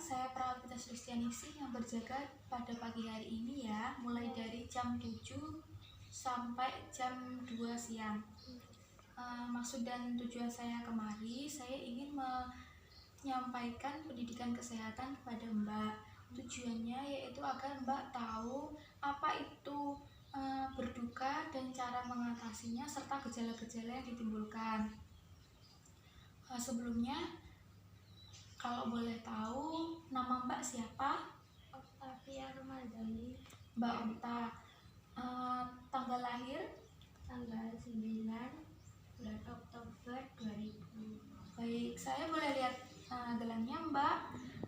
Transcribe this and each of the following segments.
saya Prawitas Listianingsih yang berjaga pada pagi hari ini ya, mulai dari jam 7 sampai jam 2 siang. Maksud dan tujuan saya kemari, saya ingin menyampaikan pendidikan kesehatan kepada Mbak. Tujuannya yaitu agar Mbak tahu apa itu berduka dan cara mengatasinya serta gejala-gejala yang ditimbulkan. Sebelumnya, kalau boleh tahu, nama Mbak siapa? Octavia Ramadhani. Mbak Okta. Tanggal lahir? Tanggal 9 bulan Oktober 2000. Baik, saya boleh lihat gelarnya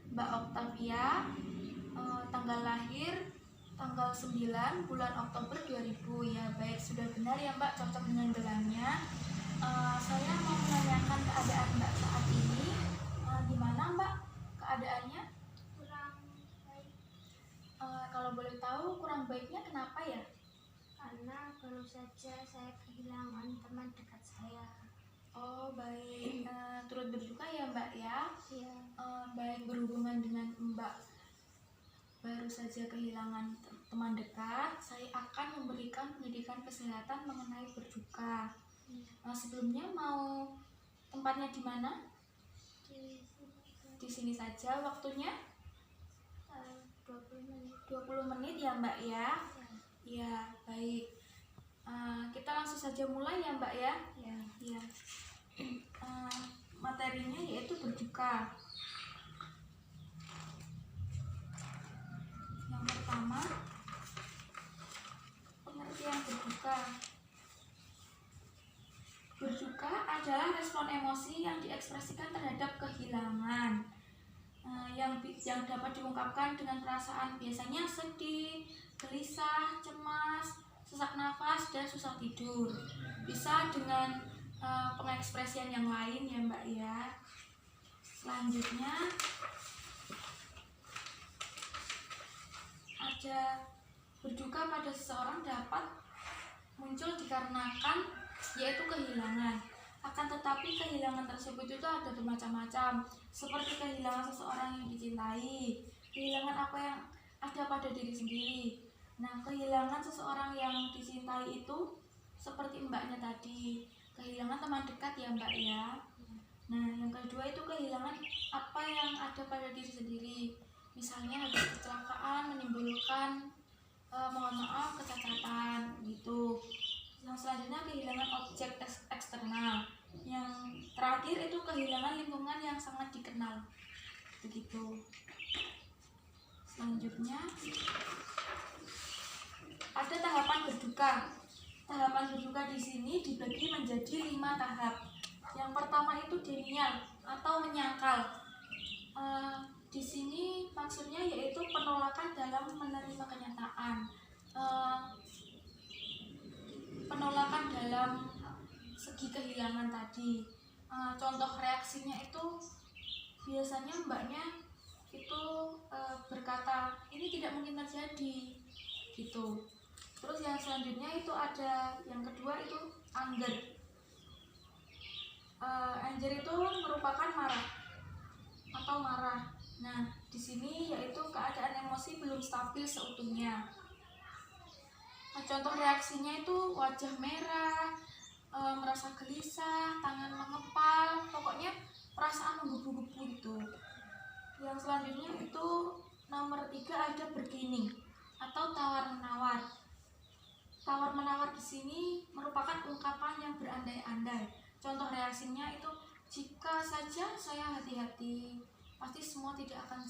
Mbak Octavia. Tanggal lahir tanggal 9 bulan Oktober 2000. Ya, baik, sudah benar ya Mbak, cocok dengan gelarnya. Saya mau menanyakan keadaan Mbak saat ini. Gimana Mbak keadaannya? Kurang baik Kalau boleh tahu kurang baiknya kenapa ya? karena baru saja saya kehilangan teman dekat saya. Oh baik, turut berduka ya Mbak ya. Ya, Baik, berhubungan dengan Mbak baru saja kehilangan teman dekat, saya akan memberikan pendidikan kesehatan mengenai berduka. Sebelumnya mau tempatnya di mana? Di sini saja, waktunya 20 menit. 20 menit ya Mbak ya. Ya, baik. Kita langsung saja mulai ya Mbak ya. Ya. Materinya yaitu berduka. Yang pertama, pengertian berduka. Berduka adalah respon emosi yang diekspresikan terhadap kehilangan, yang dapat diungkapkan dengan perasaan biasanya sedih, gelisah, cemas, sesak nafas, dan susah tidur. Bisa dengan pengekspresian yang lain ya Mbak ya. Selanjutnya ada berduka pada seseorang dapat muncul dikarenakan yaitu kehilangan. Akan tetapi kehilangan tersebut itu ada bermacam-macam, seperti kehilangan seseorang yang dicintai, kehilangan apa yang ada pada diri sendiri. Nah, kehilangan seseorang yang dicintai itu seperti Mbaknya tadi, kehilangan teman dekat ya Mbak ya. Nah, yang kedua itu kehilangan apa yang ada pada diri sendiri, misalnya habis kecelakaan menimbulkan mohon maaf kecacatan gitu. Yang selanjutnya kehilangan objek eksternal. Yang terakhir itu kehilangan lingkungan yang sangat dikenal. Begitu. Selanjutnya ada tahapan berduka. Tahapan berduka di sini dibagi menjadi 5 tahap. Yang pertama itu denial atau menyangkal. Di sini maksudnya yaitu penolakan dalam menerima kenyataan. Penolakan dalam segi kehilangan tadi. Contoh reaksinya itu biasanya Mbaknya itu berkata ini tidak mungkin terjadi gitu. Terus yang selanjutnya itu ada yang kedua itu anger. Anger itu merupakan marah atau marah. Nah, di sini yaitu keadaan emosi belum stabil seutuhnya. Contoh reaksinya itu wajah merah, merasa gelisah, tangan mengepal, pokoknya perasaan menggebu-gebu gitu. Yang selanjutnya itu nomor 3 ada bergening atau tawar-menawar. Tawar-menawar di sini merupakan ungkapan yang berandai-andai. Contoh reaksinya itu jika saja saya hati-hati, pasti semua tidak akan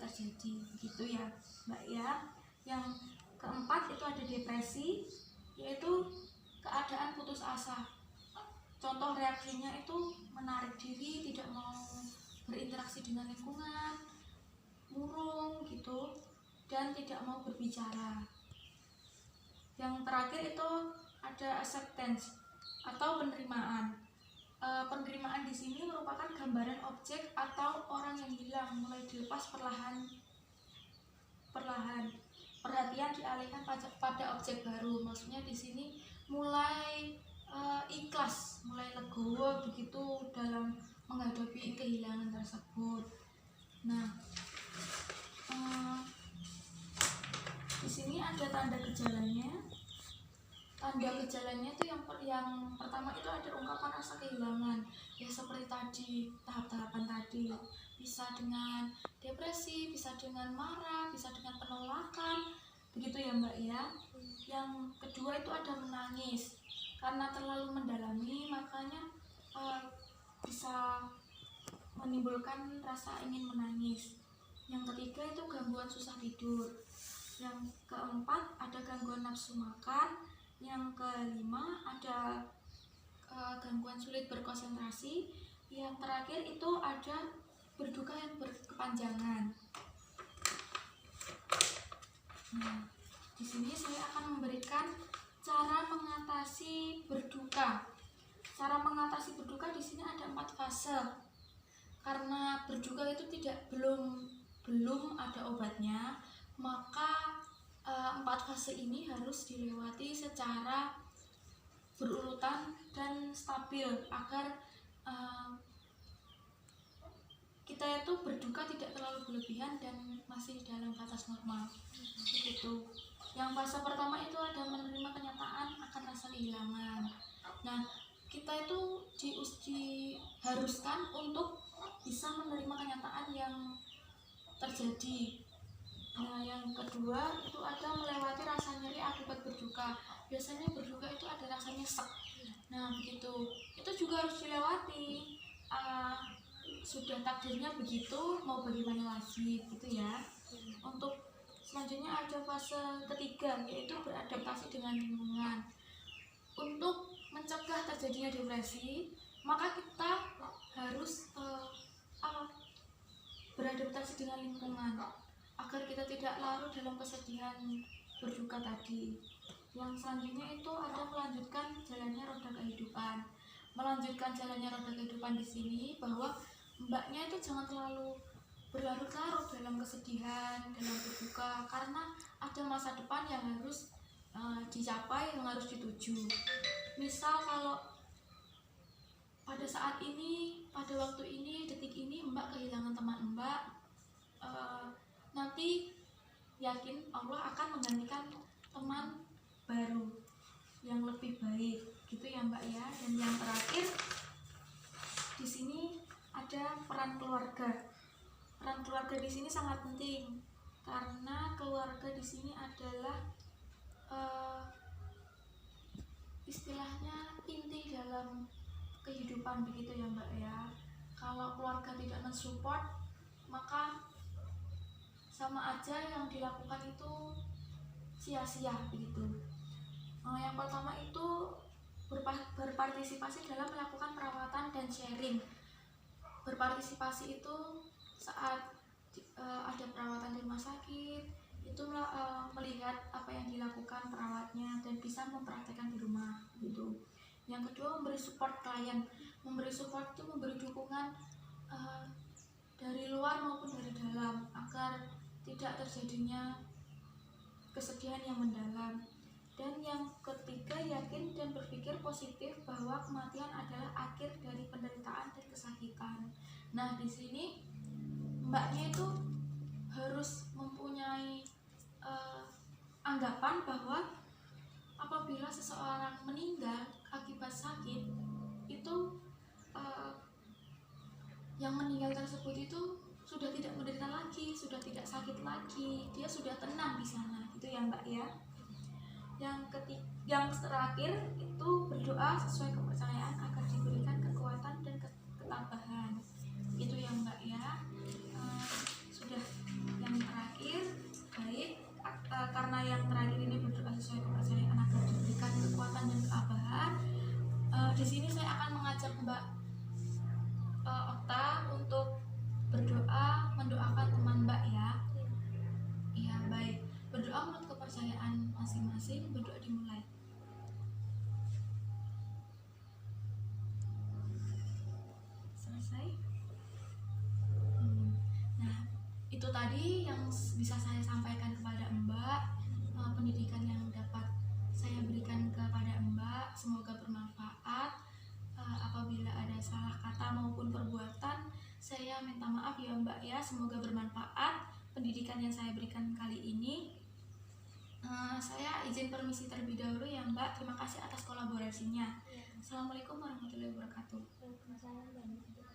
terjadi gitu ya Mbak ya. Yang keempat itu ada depresi, yaitu keadaan putus asa. Contoh reaksinya itu menarik diri, tidak mau berinteraksi dengan lingkungan, murung gitu, dan tidak mau berbicara. Yang terakhir itu ada acceptance atau penerimaan. Penerimaan di sini merupakan gambaran objek atau orang yang hilang mulai dilepas perlahan. Perhatian dialihkan pada objek baru. Maksudnya di sini mulai ikhlas, mulai legowo begitu dalam menghadapi kehilangan tersebut. Nah, ada tanda gejalanya. Tanda gejalanya itu yang pertama itu ada ungkapan rasa kehilangan, ya seperti tadi tahap-tahapan tadi, bisa dengan depresi, bisa dengan marah, bisa dengan penolakan, begitu ya Mbak ya. Yang kedua itu ada menangis, karena terlalu mendalami makanya bisa menimbulkan rasa ingin menangis. Yang ketiga itu gangguan susah tidur. Yang keempat ada gangguan nafsu makan. Yang kelima ada gangguan sulit berkonsentrasi. Yang terakhir itu ada berduka yang berkepanjangan. Nah, di sini saya akan memberikan cara mengatasi berduka. Cara mengatasi berduka di sini ada 4 fase. Karena berduka itu belum ada obatnya, maka 4 fase ini harus dilewati secara berurutan dan stabil agar kita itu berduka tidak terlalu berlebihan dan masih dalam batas normal. Begitu. Yang fase pertama itu ada menerima kenyataan akan rasa kehilangan. Nah, kita itu diharuskan untuk bisa menerima kenyataan yang terjadi. Nah, yang kedua itu ada melewati rasa nyeri akibat berduka. Biasanya berduka itu ada rasa nyesek. Nah, begitu. Itu juga harus dilewati. Sudah takdirnya begitu, mau bagaimana lagi, gitu ya. Untuk selanjutnya ada fase ketiga, yaitu beradaptasi dengan lingkungan. Untuk mencegah terjadinya depresi, maka kita harus beradaptasi dengan lingkungan agar kita tidak larut dalam kesedihan berduka tadi. Yang selanjutnya itu ada melanjutkan jalannya roda kehidupan. Melanjutkan jalannya roda kehidupan di sini bahwa mbaknya itu jangan terlalu berlarut-larut dalam kesedihan, dalam berduka, karena ada masa depan yang harus dicapai, yang harus dituju. Misal kalau pada saat ini, pada waktu ini, detik ini mbak kehilangan teman mbak, nanti yakin Allah akan menggantikan teman baru yang lebih baik, gitu ya mbak ya. Dan yang terakhir di sini ada peran keluarga. Peran keluarga di sini sangat penting karena keluarga di sini adalah istilahnya inti dalam kehidupan, begitu ya mbak ya. Kalau keluarga tidak mensupport, maka sama aja yang dilakukan itu sia-sia, begitu. Yang pertama itu berpartisipasi dalam melakukan perawatan dan sharing. Berpartisipasi itu saat ada perawatan di rumah sakit, itu melihat apa yang dilakukan perawatnya dan bisa mempraktekkan di rumah, gitu. Yang kedua, memberi support klien. Memberi support itu memberi dukungan dari luar maupun dari dalam agar tidak terjadinya kesedihan yang mendalam. Dan yang ketiga, yakin dan berpikir positif bahwa kematian adalah akhir dari penderitaan dan kesakitan. Nah, di sini mbaknya itu harus mempunyai anggapan bahwa apabila seseorang meninggal akibat sakit, itu yang meninggal tersebut itu sudah tidak menderita lagi, sudah tidak sakit lagi, dia sudah tenang di sana, gitu ya mbak ya. Yang terakhir itu berdoa sesuai kepercayaan agar diberikan kekuatan dan ketabahan, gitu ya mbak ya. Sudah yang terakhir, baik, karena yang terakhir ini berdoa sesuai kepercayaan agar diberikan kekuatan dan ketabahan. Di sini saya akan mengajak mbak Okta untuk berdoa mendoakan teman mbak ya. Iya, baik. Berdoa menurut kepercayaan masing-masing. Berdoa dimulai. Selesai. Nah, itu tadi yang bisa saya sampaikan kepada mbak. Pendidikan yang dapat saya berikan kepada mbak, semoga bermanfaat. Apabila ada salah kata maupun perbuatan, saya minta maaf ya mbak ya. Semoga bermanfaat pendidikan yang saya berikan kali ini. Saya izin permisi terlebih dahulu ya Mbak. Terima kasih atas kolaborasinya. Ya. Assalamualaikum warahmatullahi wabarakatuh. Waalaikumsalam warahmatullahi wabarakatuh.